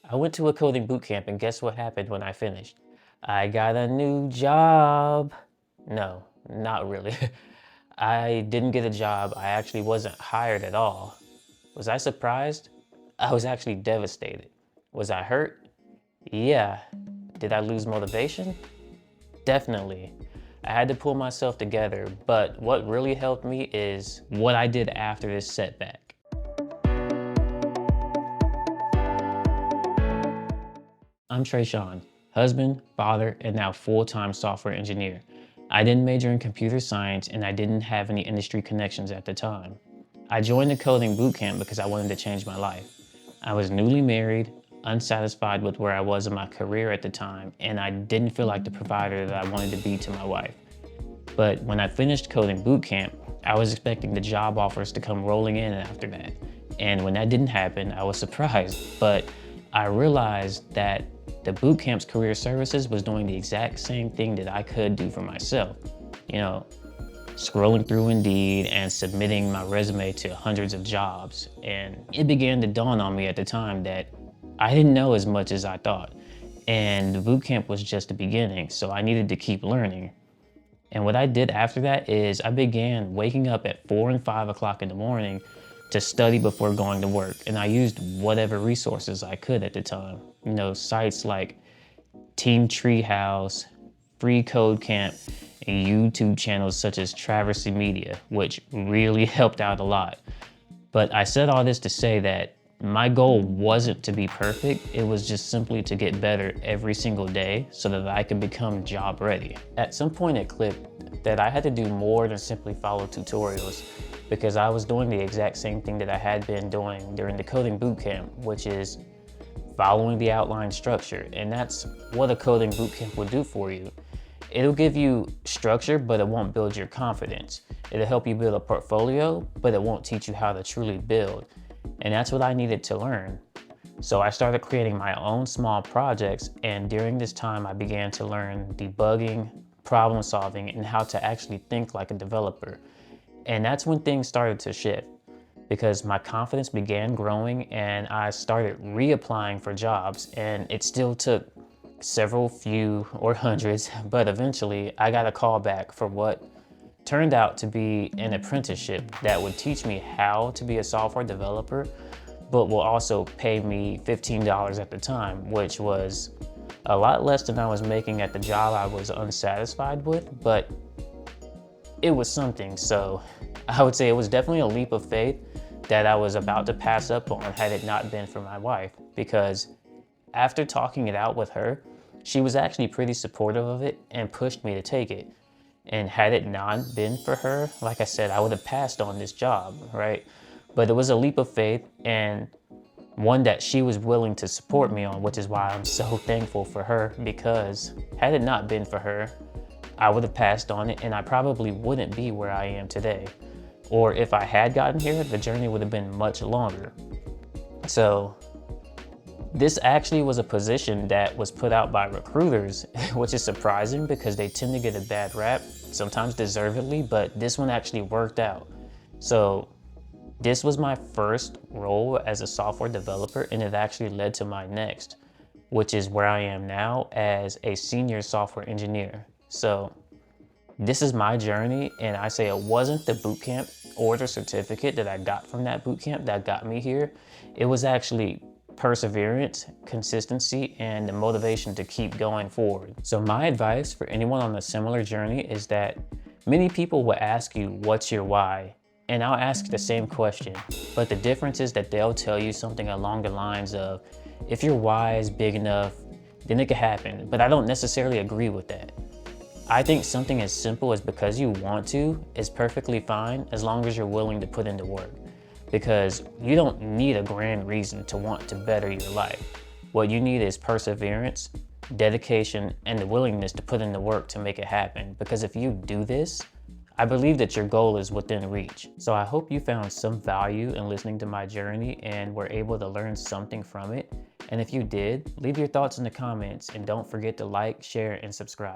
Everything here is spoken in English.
I went to a coding boot camp and guess what happened when I finished? I got a new job. No, not really. I didn't get a job. I actually wasn't hired at all. Was I surprised? I was actually devastated. Was I hurt? Yeah. Did I lose motivation? Definitely. I had to pull myself together, but what really helped me is what I did after this setback. I'm Trayshawn, husband, father, and now full-time software engineer. I didn't major in computer science and I didn't have any industry connections at the time. I joined the coding bootcamp because I wanted to change my life. I was newly married, unsatisfied with where I was in my career at the time, and I didn't feel like the provider that I wanted to be to my wife. But when I finished coding bootcamp, I was expecting the job offers to come rolling in after that. And when that didn't happen, I was surprised, but I realized that the bootcamp's career services was doing the exact same thing that I could do for myself. You know, scrolling through Indeed and submitting my resume to hundreds of jobs. And it began to dawn on me at the time that I didn't know as much as I thought. And the bootcamp was just the beginning, so I needed to keep learning. And what I did after that is I began waking up at 4 and 5 o'clock in the morning to study before going to work. And I used whatever resources I could at the time. You know, sites like Team Treehouse, Free Code Camp, and YouTube channels such as Traversy Media, which really helped out a lot. But I said all this to say that my goal wasn't to be perfect. It was just simply to get better every single day so that I could become job ready. At some point it clicked that I had to do more than simply follow tutorials because I was doing the exact same thing that I had been doing during the coding bootcamp, which is following the outline structure. And that's what a coding bootcamp will do for you. It'll give you structure, but it won't build your confidence. It'll help you build a portfolio, but it won't teach you how to truly build. And that's what I needed to learn. So I started creating my own small projects, and during this time I began to learn debugging, problem solving, and how to actually think like a developer. And that's when things started to shift because my confidence began growing and I started reapplying for jobs, and it still took several few or hundreds, but eventually I got a call back for what turned out to be an apprenticeship that would teach me how to be a software developer, but will also pay me $15 at the time, which was a lot less than I was making at the job I was unsatisfied with, but it was something. So I would say it was definitely a leap of faith that I was about to pass up on had it not been for my wife, because after talking it out with her, she was actually pretty supportive of it and pushed me to take it. And had it not been for her, like I said, I would have passed on this job, right? But it was a leap of faith and one that she was willing to support me on, which is why I'm so thankful for her, because had it not been for her, I would have passed on it and I probably wouldn't be where I am today. Or if I had gotten here, the journey would have been much longer. So this actually was a position that was put out by recruiters, which is surprising because they tend to get a bad rap, sometimes deservedly, but this one actually worked out. So this was my first role as a software developer, and it actually led to my next, which is where I am now as a senior software engineer. So this is my journey, and I say it wasn't the bootcamp or the certificate that I got from that bootcamp that got me here. It was actually perseverance, consistency, and the motivation to keep going forward. So my advice for anyone on a similar journey is that many people will ask you, what's your why? And I'll ask the same question, but the difference is that they'll tell you something along the lines of, if your why is big enough, then it could happen. But I don't necessarily agree with that. I think something as simple as because you want to is perfectly fine as long as you're willing to put in the work. Because you don't need a grand reason to want to better your life. What you need is perseverance, dedication, and the willingness to put in the work to make it happen. Because if you do this, I believe that your goal is within reach. So I hope you found some value in listening to my journey and were able to learn something from it. And if you did, leave your thoughts in the comments and don't forget to like, share, and subscribe.